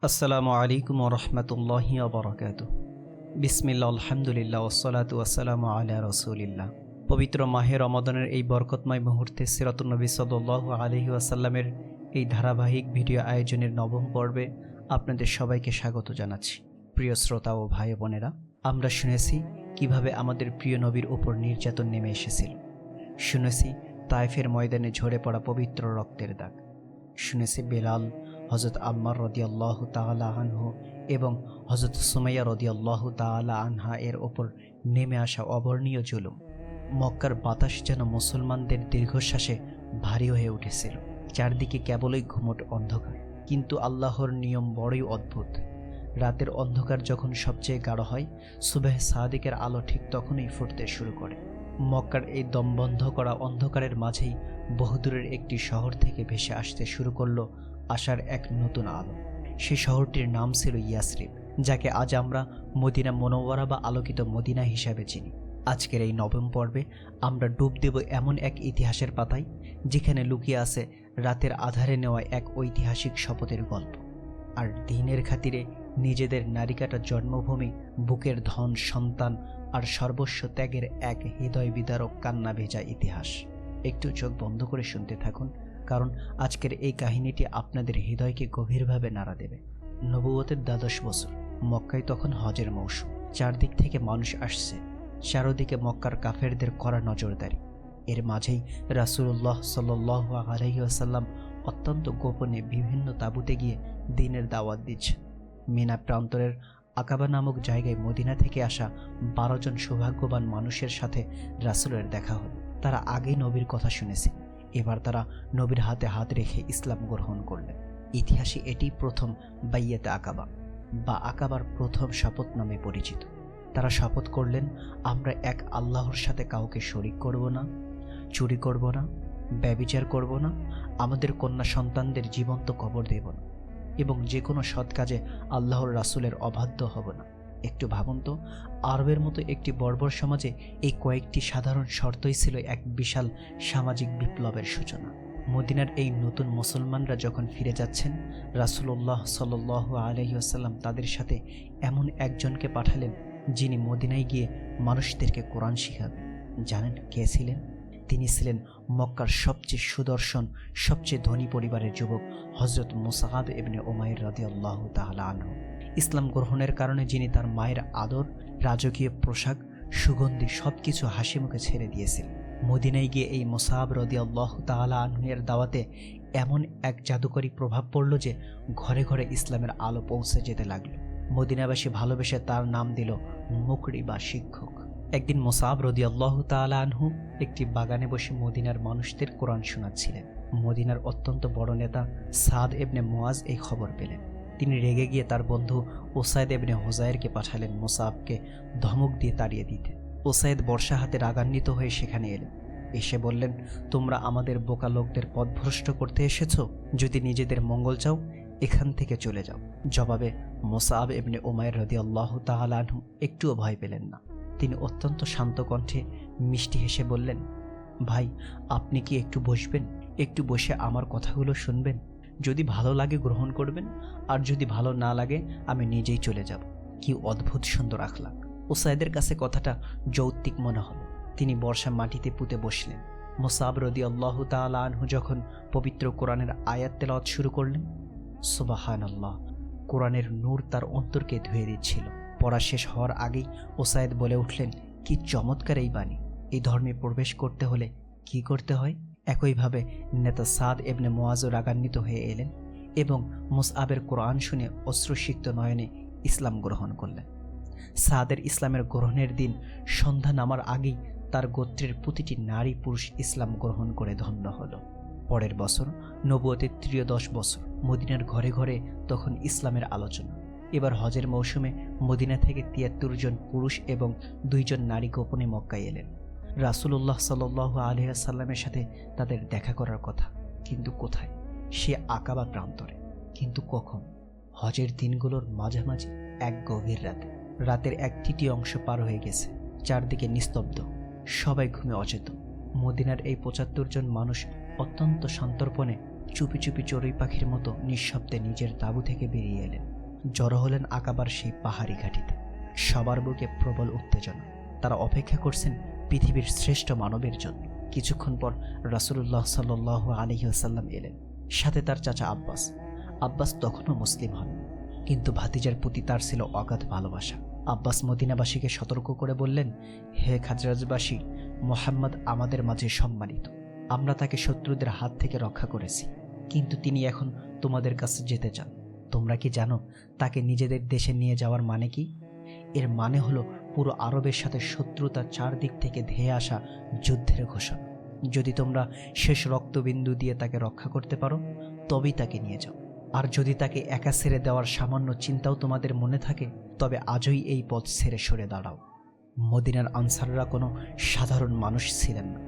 আসসালামু আলাইকুম ওরহমতুল্লাহি ওবরাকাতু। বিসমিল্লাহ, আলহামদুলিল্লাহ, ওসসালাতু ওয়াসসালামু আলা রাসূলিল্লাহ। পবিত্র মাহে রমাদানের এই বরকতময় মুহূর্তে সিরাতুন নবী সাল্লাল্লাহু আলাইহি ওয়াসাল্লামের এই ধারাবাহিক ভিডিও আয়োজনের নবম পর্বে আপনাদের সবাইকে স্বাগত জানাচ্ছি। প্রিয় শ্রোতা ও ভাই বোনেরা, আমরা শুনেছি কিভাবে আমাদের প্রিয় নবীর উপর নির্যাতন নেমে এসেছিল। শুনেছি তায়েফের ময়দানে ঝরে পড়া পবিত্র রক্তের দাগ। শুনেছি বেলাল, হযরত আম্মার রাদিয়াল্লাহু তাআলা আনহু এবং হযরত সুমাইয়া রাদিয়াল্লাহু তাআলা আনহা এর ওপর নেমে আসা অবর্ণীয় জুলুম। মক্কার বাতাস যেন মুসলমানদের দীর্ঘশ্বাসে ভারী হয়ে উঠেছিল। চারদিকে কেবলই ঘুমট অন্ধকার, কিন্তু আল্লাহর নিয়ম বড়ই অদ্ভুত। রাতের অন্ধকার যখন সবচেয়ে গাঢ় হয়, সুবহ সাদিকের আলো ঠিক তখনই ফুটতে শুরু করে। মক্কার এই দমবন্ধ করা অন্ধকারের মাঝেই বহুদূরের একটি শহর থেকে ভেসে আসতে শুরু করলো আশার এক নতুন আলো। সেই শহরটির নাম ছিল ইয়াসরিব, যাকে আজ আমরা মদিনা মুনওয়ারা বা আলোকিত মদিনা হিসাবে চিনি। আজকের এই নবম পর্বে আমরা ডুব দেব এমন এক ইতিহাসের পাতায়, যেখানে লুকিয়ে আছে রাতের আধারে নেওয়া এক ঐতিহাসিক শপথের গল্প, আর দিনের খাতিরে নিজেদের নারিকাটা জন্মভূমি, বুকের ধন, সন্তান আর সর্বস্ব ত্যাগের এক হৃদয় বিদারক কান্না ভেজা ইতিহাস। একটু চোখ বন্ধ করে শুনতে থাকুন, কারণ আজকের এই কাহিনীটি আপনাদের হৃদয়কে গভীরভাবে নাড়া দেবে। নবুয়তের ১২ বছর, মক্কায় তখন হজের মৌসুম। চারদিক থেকে মানুষ আসছে, চারদিকে মক্কার কাফেরদের কড়া নজরদারি। এর মাঝেই রাসূলুল্লাহ সাল্লাল্লাহু আলাইহি ওয়াসাল্লাম অত্যন্ত গোপনে বিভিন্ন তাঁবুতে গিয়ে দ্বীনের দাওয়াত দিচ্ছেন। মিনা প্রান্তরের আকাবা নামক জায়গায় মদিনা থেকে আসা ১২ জন সৌভাগ্যবান মানুষের সাথে রাসূলের দেখা হল। তারা আগেই নবীর কথা শুনেছে, এবার তারা নবীর হাতে হাত রেখে ইসলাম গ্রহণ করলেন। ইতিহাসে এটি প্রথম বাইয়াতে আকাবা বা আকাবার প্রথম শপথ নামে পরিচিত। তারা শপথ করলেন, আমরা এক আল্লাহর সাথে কাউকে শরিক করব না, চুরি করব না, ব্যভিচার করব না, আমাদের কন্যা সন্তানদের জীবন্ত কবর দেব না, এবং যে কোনো সৎ কাজে আল্লাহর রাসূলের অবাধ্য হব না। একটু ভাবুন তো, আরবের মতো একটি বর্বর সমাজে এই কয়েকটি সাধারণ শর্তই ছিল এক বিশাল সামাজিক বিপ্লবের সূচনা। মদিনার এই নতুন মুসলমানরা যখন ফিরে যাচ্ছেন, রাসূলুল্লাহ সাল্লাল্লাহু আলাইহি ওয়াসাল্লাম তাদের সাথে এমন একজনকে পাঠালেন, যিনি মদিনায় গিয়ে মানুষদেরকে কোরআন শিখাবেন। জানেন কে ছিলেন? তিনি ছিলেন মক্কার সবচেয়ে সুদর্শন, সবচেয়ে ধনী পরিবারের যুবক হযরত মুসআব ইবনে উমাইর রাদিয়াল্লাহু তাআলা আনহু। ইসলাম গ্রহণের কারণে যিনি তার মায়ের আদর, রাজকীয় পোশাক, সুগন্ধি সবকিছু হাসি মুখে ছেড়ে দিয়েছিলেন। মদিনায় গিয়ে এই মুসআব রাদিয়াল্লাহু তাআলা আনহু এর দাওয়াতে এমন এক জাদুকরী প্রভাব পড়ল যে ঘরে ঘরে ইসলামের আলো পৌঁছে যেতে লাগলো। মদিনাবাসী ভালোবেসে তার নাম দিল মুকরি বা শিক্ষক। একদিন মুসআব রাদিয়াল্লাহু তাআলা আনহু একটি বাগানে বসে মদিনার মানুষদের কোরআন শোনাচ্ছিলেন। মদিনার অত্যন্ত বড় নেতা সাদ ইবনে মুআজ এই খবর পেলেন। তিনি রেগে গিয়ে তার বন্ধু উসাইদ ইবনে হুযায়রকে পাঠালেন মুসআবকে ধমক দিয়ে তাড়িয়ে দিতে। উসাইদ বর্ষা হাতে রাগান্বিত হয়ে সেখানে এলেন। এসে বললেন, তোমরা আমাদের বোকা লোকদের পথভ্রষ্ট করতে এসেছো? যদি নিজেদের মঙ্গল চাও, এখান থেকে চলে যাও। জবাবে মুসআব ইবনে উমাইর রাদিয়াল্লাহু তাআলা আনহু একটুও ভয় পেলেন না। তিনি অত্যন্ত শান্ত কণ্ঠে মিষ্টি হেসে বললেন, ভাই, আপনি কি একটু বসবেন? একটু বসে আমার কথাগুলো শুনবেন? যদি ভালো লাগে গ্রহণ করবেন, আর যদি ভালো না লাগে আমি নিজেই চলে যাব। কি অদ্ভুত সুন্দর আখলাক! উসাইদের কাছে কথাটা যৌক্তিক মনে হলো। তিনি বর্ষা মাটিতে পুঁতে বসলেন। মুসআব রাদিয়াল্লাহু তাআলা আনহু যখন পবিত্র কোরআনের আয়াত তেলাওয়াত শুরু করলেন, সুবহানাল্লাহ, কোরআনের নূর তার অন্তরকে ধুয়ে দিচ্ছিল। পড়া শেষ হওয়ার আগেই উসাইদ বলে উঠলেন, কি চমৎকার এই বাণী! এই ধর্মে প্রবেশ করতে হলে কি করতে হয়? একইভাবে নেতা সাদ ইবনে মুআজও রাগান্বিত হয়ে এলেন এবং মুসআবের কোরআন শুনে অশ্রুসিক্ত নয়নে ইসলাম গ্রহণ করলেন। সাদের ইসলামের গ্রহণের দিন সন্ধ্যা নামার আগেই তার গোত্রের প্রতিটি নারী পুরুষ ইসলাম গ্রহণ করে ধন্য হল। পরের বছর, নবুয়তের ১৩ বছর, মদিনার ঘরে ঘরে তখন ইসলামের আলোচনা। এবার হজের মৌসুমে মদিনা থেকে ৭৩ জন পুরুষ এবং ২ জন নারী গোপনে মক্কায় এলেন। রাসূলুল্লাহ সাল্লাল্লাহু আলাইহি ওয়াসাল্লামের সাথে তাদের দেখা করার কথা, কিন্তু কোথায়? সে আকাবা প্রান্তরে। কিন্তু কখন? হজের দিনগুলোর মাঝামাঝি এক গভীর রাতে। রাতের ১/৩ অংশ পার হয়ে গেছে, চারদিকে নিস্তব্ধ, সবাই ঘুমে অচেতন। মদিনার এই ৭৫ জন মানুষ অত্যন্ত সন্তর্পণে চুপি চুপি চড়ুই পাখির মতো নিঃশব্দে নিজের তাঁবু থেকে বেরিয়ে এলেন। জড়ো হলেন আকাবার সেই পাহাড়ি ঘাটিতে। সবার বুকে প্রবল উত্তেজনা। তারা অপেক্ষা করছেন পৃথিবীর শ্রেষ্ঠ মানবের জন্য। কিছুক্ষণ পর রাসূলুল্লাহ সাল্লাল্লাহু আলাইহি ওয়াসাল্লাম এলেন, সাথে তার চাচা আব্বাস। আব্বাস তখনও মুসলিম হন, কিন্তু ভাতিজার প্রতি তার ছিল অগাধ ভালোবাসা। আব্বাস মদিনাবাসীকে সতর্ক করে বললেন, হে খাজরাজবাসী, মুহাম্মদ আমাদের মাঝে সম্মানিত। আমরা তাকে শত্রুদের হাত থেকে রক্ষা করেছি, কিন্তু তিনি এখন তোমাদের কাছে যেতে চান। তোমরা কি জানো তাকে নিজেদের দেশে নিয়ে যাওয়ার মানে কি? এর মানে হলো পুরো আরবের সাথে শত্রুতার চারদিক থেকে ধেয়ে আসা যুদ্ধের ঘোষণা। যদি তোমরা শেষ রক্তবিন্দু দিয়ে তাকে রক্ষা করতে পারো, তবেই তাকে নিয়ে যাও। আর যদি তাকে একা ছেড়ে দেওয়ার সামান্য চিন্তাও তোমাদের মনে থাকে, তবে আজই এই পথ ছেড়ে সরে দাঁড়াও। মদিনার আনসাররা কোনো সাধারণ মানুষ ছিলেন না।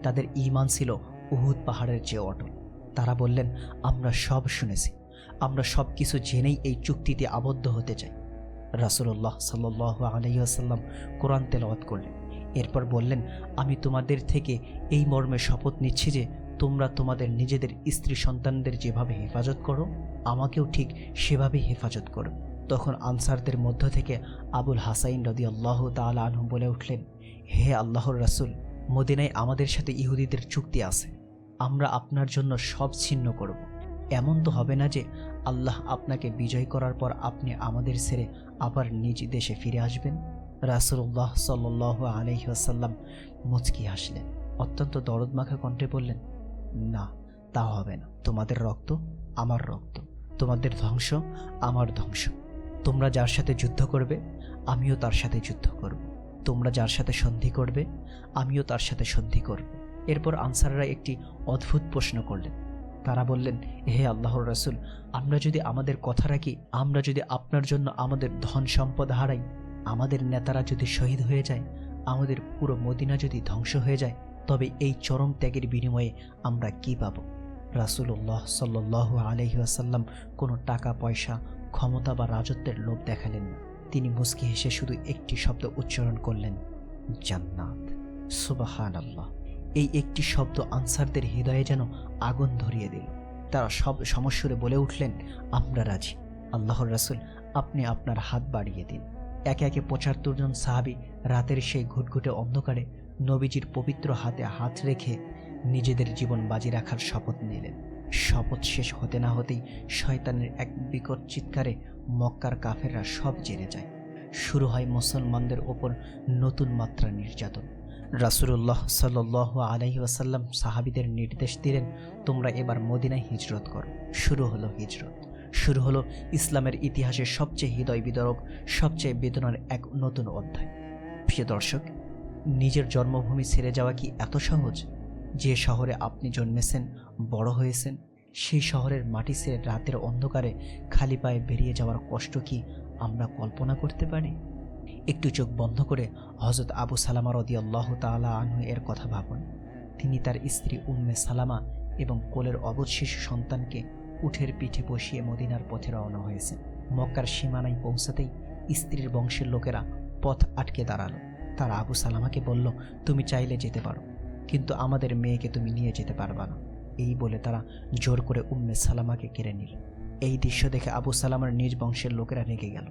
তাদের ঈমান ছিল উহুদ পাহাড়ের চেয়ে অটল। তারা বললেন, আমরা সব শুনেছি, আমরা সব কিছু জেনেই এই চুক্তিতে আবদ্ধ হতে চাই। রাসূলুল্লাহ সাল্লাল্লাহু আলাইহি ওয়াসাল্লাম কোরআন তেলাওয়াত করলেন। এরপর বললেন, আমি তোমাদের থেকে এই মর্মে শপথ নিচ্ছি যে তোমরা তোমাদের নিজেদের স্ত্রী সন্তানদের যেভাবে হেফাজত করো, আমাকেও ঠিক সেভাবেই হেফাজত করো। তখন আনসারদের মধ্য থেকে আবুল হাসাইন রাদিয়াল্লাহু তাআলা আনহু বলে উঠলেন, হে আল্লাহর রাসূল, মদিনায় আমাদের সাথে ইহুদিদের চুক্তি আছে। আমরা আপনার জন্য সব ছিন্ন করব। এমন তো হবে না যে আল্লাহ আপনাকে বিজয় করার পর আপনি আমাদের ছেড়ে আবার নিজ দেশে ফিরে আসবেন। রাসূলুল্লাহ সাল্লাল্লাহু আলাইহি ওয়াসাল্লাম মুচকি হাসলেন। অত্যন্ত দরদমাখা কণ্ঠে বললেন, না, তা হবে না। তোমাদের রক্ত আমার রক্ত, তোমাদের ধ্বংস আমার ধ্বংস। তোমরা যার সাথে যুদ্ধ করবে, আমিও তার সাথে যুদ্ধ করব। তোমরা যার সাথে সন্ধি করবে, আমিও তার সাথে সন্ধি করব। এরপর আনসাররা একটি অদ্ভুত প্রশ্ন করলেন। তারা বললেন, হে আল্লাহর রাসূল, আমরা যদি আমাদের কথা রাখি, আমরা যদি আপনার জন্য আমাদের ধন সম্পদ হারাই, আমাদের নেতারা যদি শহীদ হয়ে যায়, আমাদের পুরো মদিনা যদি ধ্বংস হয়ে যায়, তবে এই চরম ত্যাগের বিনিময়ে আমরা কি পাব? রাসূলুল্লাহ সাল্লাল্লাহু আলাইহি ওয়াসাল্লাম কোনো টাকা পয়সা, ক্ষমতা বা রাজত্বের লোভ দেখালেন না। তিনি মুচকি হেসে শুধু একটি শব্দ উচ্চারণ করলেন, জান্নাত। সুবহানাল্লাহ। এই একটি শব্দ আনসারদের হৃদয়ে যেন আগুন ধরিয়ে দিল। তারা সব সমস্বরে বলে উঠলেন, আমরা রাজি। আল্লাহর রাসূল, আপনি আপনার হাত বাড়িয়ে দিন। একে একে ৭৫ জন সাহাবী রাতের সেই ঘুটঘুটে অন্ধকারে নবীজির পবিত্র হাতে হাত রেখে নিজেদের জীবন বাজি রাখার শপথ নিলেন। শপথ শেষ হতে না হতেই শয়তানের এক বিকট চিৎকারে মক্কার কাফেররা সব জেনে যায়। শুরু হয় মুসলমানদের ওপর নতুন মাত্রা নির্যাতন। রাসূলুল্লাহ সাল্লাল্লাহু আলাইহি ওয়াসাল্লাম সাহাবীদের নির্দেশ দিলেন, তোমরা এবার মদিনায় হিজরত করো। শুরু হলো হিজরত। শুরু হলো ইসলামের ইতিহাসের সবচেয়ে হৃদয় বিদারক, সবচেয়ে বেদনার এক নতুন অধ্যায়। প্রিয় দর্শক, নিজের জন্মভূমি ছেড়ে যাওয়া কি এত সহজ? যে শহরে আপনি জন্মেছেন, বড় হয়েছেন, সেই শহরের মাটি ছেড়ে রাতের অন্ধকারে খালি পায়ে বেরিয়ে যাওয়ার কষ্ট কি আমরা কল্পনা করতে পারি? একটু চোখ বন্ধ করে হযরত আবু সালামা রাদিয়াল্লাহু তাআলা আনহু এর কথা ভাবুন। তিনি তার স্ত্রী উম্মে সালামা এবং কোলের অবুঝ শিশু সন্তানকে উটের পিঠে বসিয়ে মদিনার পথে রওনা হয়েছেন। মক্কার সীমানায় পৌঁছাতেই স্ত্রীর বংশের লোকেরা পথ আটকে দাঁড়ালো। তারা আবু সালামাকে বলল, তুমি চাইলে যেতে পারো, কিন্তু আমাদের মেয়েকে তুমি নিয়ে যেতে পারবা না। এই বলে তারা জোর করে উম্মে সালামাকে কেড়ে নিল। এই দৃশ্য দেখে আবু সালামার নিজ বংশের লোকেরা রেগে গেল।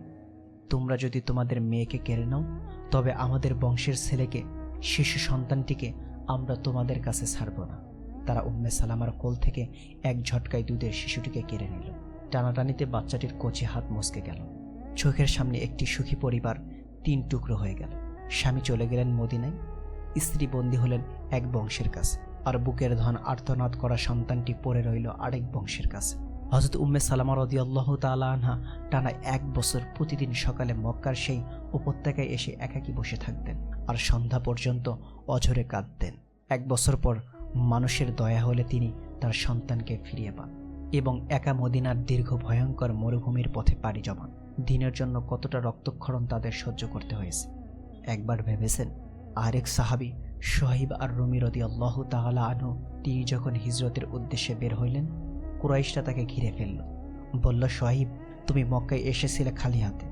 তোমরা যদি তোমাদের মেয়েকে কেড়ে নাও, তবে আমাদের বংশের ছেলেকে, শিশু সন্তানটিকে আমরা তোমাদের কাছে ছাড়ব না। তারা উম্মে সালামার কোল থেকে এক ঝটকায় দুধের শিশুটিকে কেড়ে নিল। টানাটানিতে বাচ্চাটির কচি হাত মচকে গেল। চোখের সামনে একটি সুখী পরিবার ৩ টুকরো হয়ে গেল। স্বামী চলে গেলেন মদিনায়, স্ত্রী বন্দী হলেন এক বংশের কাছে, আর বুকের ধন আর্তনাদ করা সন্তানটি পড়ে রইল আরেক বংশের কাছে। হযরত উম্মে সালামা রাদিয়াল্লাহু তাআলা আনহা টানা ১ বছর প্রতিদিন সকালে মক্কার সেই উপত্যকায় এসে একাকী বসে থাকতেন আর সন্ধ্যা পর্যন্ত অঝরে কাঁদতেন। ১ বছর পর মানুষের দয়া হলে তিনি তার সন্তানকে ফিরিয়ে পান এবং একা মদিনার দীর্ঘ ভয়ঙ্কর মরুভূমির পথে পাড়ি জমান। দিনের জন্য কতটা রক্তক্ষরণ তাদের সহ্য করতে হয়েছে একবার ভেবেছেন? আরেক সাহাবী সুহাইব আর রুমি রাদিয়াল্লাহু তাআলা আনহু, তিনি যখন হিজরতের উদ্দেশ্যে বের হইলেন, কুরাইশরা তাকে ঘিরে ফেলল। বলল, সুহাইব, তুমি মক্কায় এসেছিলে খালি হাতে,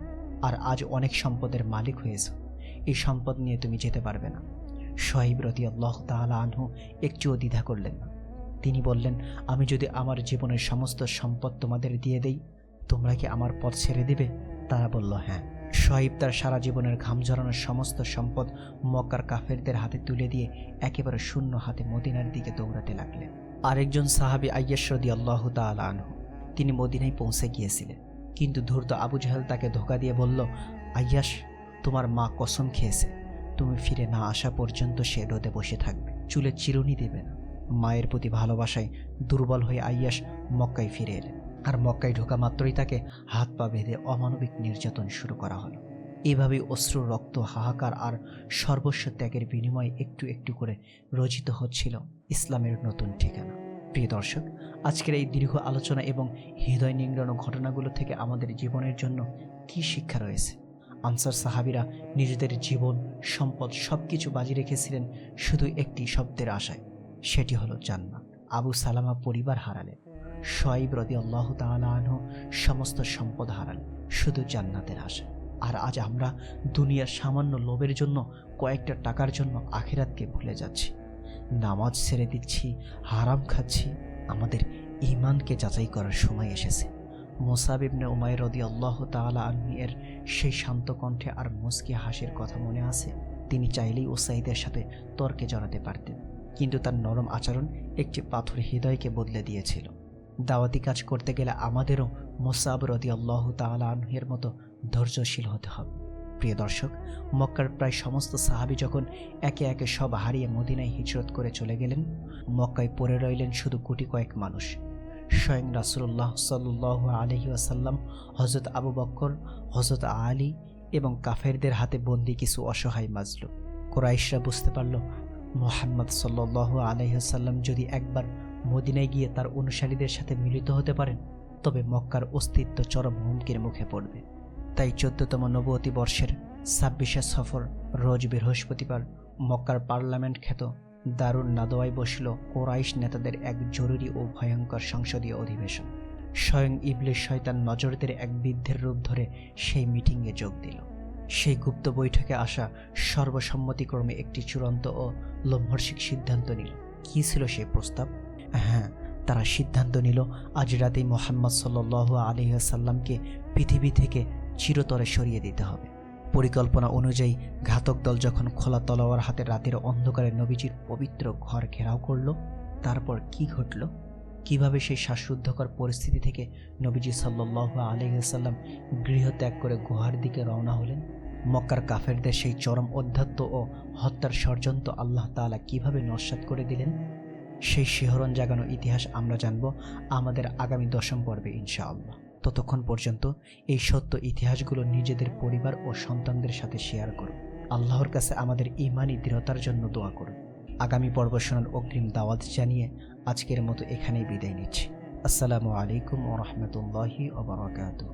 আর আজ অনেক সম্পদের মালিক হয়েছ। এই সম্পদ নিয়ে তুমি যেতে পারবে না। সুহাইব রাদিয়াল্লাহু তাআলা আনহু একটুও দ্বিধা করলেন না। তিনি বললেন, আমি যদি আমার জীবনের সমস্ত সম্পদ তোমাদের দিয়ে দেই, তোমরা কি আমার পথ ছেড়ে দিবে? তারা বলল, হ্যাঁ। শুআয়ব তার সারা জীবনের ঘাম ঝরানোর সমস্ত সম্পদ মক্কার কাফেরদের হাতে তুলে দিয়ে একেবারে শূন্য হাতে মদিনার দিকে দৌড়াতে লাগলেন। আরেকজন সাহাবী আইয়াশ রাদিয়াল্লাহু তাআলা আনহু, তিনি মদিনায় পৌঁছে গিয়েছিলেন, কিন্তু ধূর্ত আবু জাহেল তাকে ধোঁকা দিয়ে বলল, আইয়াশ, তোমার মা কসম খেয়েছে তুমি ফিরে না আসা পর্যন্ত সে রোদে বসে থাকবে, চুলে চিরুনি দেবে না। মায়ের প্রতি ভালোবাসায় দুর্বল হয়ে আইয়াশ মক্কায় ফিরে এলেন, আর মক্কায় ঢোকা মাত্রই তাকে হাত পা বেঁধে অমানবিক নির্যাতন শুরু করা হলো। এভাবেই অশ্রু, রক্ত, হাহাকার আর সর্বস্ব ত্যাগের বিনিময়ে একটু একটু করে রচিত হচ্ছিল ইসলামের নতুন ঠিকানা। প্রিয় দর্শক, আজকের এই দীর্ঘ আলোচনা এবং হৃদয় নিংড়ানো ঘটনাগুলো থেকে আমাদের জীবনের জন্য কি শিক্ষা রয়েছে? আনসার সাহাবীরা নিজেদের জীবন, সম্পদ সবকিছু বাজি রেখেছিলেন শুধু একটি শব্দের আশায়, সেটি হলো জান্নাত। আবু সালামা পরিবার হারালেন, শুআয়ব রাদিয়াল্লাহু তাআলা আনহু সমস্ত সম্পদ হারালেন শুধু জান্নাতের আশায়। আর আজ আমরা দুনিয়ার সামান্য লোভের জন্য, কয়েকটা টাকার জন্য আখিরাতকে ভুলে যাচ্ছি, নামাজ ছেড়ে দিচ্ছি, হারাম খাচ্ছি। আমাদের ঈমানকে যাচাই করার সময় এসেছে। মুসাব ইবনে উমাইর রাদিয়াল্লাহু তাআলা আনহু এর সেই শান্ত কণ্ঠে আর মুস্কি হাসির কথা মনে আছে? তিনি চাইলেই উসাইদের সাথে তর্কে জড়াতে পারতেন, কিন্তু তার নরম আচরণ একটি পাথর হৃদয়কে বদলে দিয়েছিল। দাওয়াতি কাজ করতে গেলে আমাদেরও মুসাব রাদিয়াল্লাহু তাআলা আনহু এর মতো ধৈর্যশীল হতে হবে। প্রিয় দর্শক, মক্কার প্রায় সমস্ত সাহাবী যখন একে একে সব হারিয়ে মদিনায় হিজরত করে চলে গেলেন, মক্কায় পড়ে রইলেন শুধু গুটি কয়েক মানুষ। স্বয়ং রাসূলুল্লাহ সাল্লাল্লাহু আলাইহি ওয়াসাল্লাম, হযরত আবু বকর, হযরত আলী এবং কাফেরদের হাতে বন্দী কিছু অসহায় মাজলুম। কুরাইশরা বুঝতে পারল, মুহাম্মদ সাল্লাল্লাহু আলাইহি ওয়াসাল্লাম যদি একবার মদিনায় গিয়ে তার অনুসারীদের সাথে মিলিত হতে পারেন, তবে মক্কার অস্তিত্ব চরম হুমকির মুখে পড়বে। তাই 14তম নবুয়তি বর্ষের 26শে সফর রোজ বৃহস্পতিবার মক্কার পার্লামেন্ট খ্যাত দারুন নাদওয়ায় বসল কুরাইশ নেতাদের এক জরুরি ও ভয়ঙ্কর সংসদীয় অধিবেশন। স্বয়ং ইবলিস শয়তান নজরদের এক বৃদ্ধের রূপ ধরে সেই মিটিংয়ে যোগ দিল। সেই গুপ্ত বৈঠকে আসা সর্বসম্মতিক্রমে একটি চূড়ান্ত ও লোমহর্ষক সিদ্ধান্ত নিল। কী ছিল সেই প্রস্তাব? হ্যাঁ, তারা সিদ্ধান্ত নিল আজ রাতেই মুহাম্মদ সাল্লাল্লাহু আলাইহি ওয়াসাল্লামকে পৃথিবী থেকে চিরতরে সরিয়ে দিতে হবে। পরিকল্পনা অনুযায়ী ঘাতক দল যখন খোলা তলোয়ার হাতে রাতের অন্ধকারে নবীজির পবিত্র ঘর ঘেরাও করল, তারপর কি ঘটল? কিভাবে সেই শ্বাসরুদ্ধকর পরিস্থিতি থেকে নবীজি সাল্লাল্লাহু আলাইহি ওয়াসাল্লাম গৃহত্যাগ করে গুহার দিকে রওনা হলেন? মক্কার কাফেরদের সেই চরম অধ্যাত্ম ও হত্যার ষড়যন্ত্র আল্লাহ তাআলা কিভাবে নস্যাৎ করে দিলেন? সেই শিহরণ জাগানো ইতিহাস আমরা জানব আমাদের আগামী 10ম পর্বে ইনশাআল্লাহ। ততক্ষণ পর্যন্ত এই সত্য ইতিহাসগুলো নিজেদের পরিবার ও সন্তানদের সাথে শেয়ার করুন। আল্লাহর কাছে আমাদের ঈমানি দৃঢ়তার জন্য দোয়া করুন। আগামী পর্ব শোনার অগ্রিম দাওয়াত জানিয়ে আজকের মতো এখানেই বিদায় নিচ্ছি। আসসালামু আলাইকুম ওয়া রাহমাতুল্লাহি ওয়া বারাকাতুহু।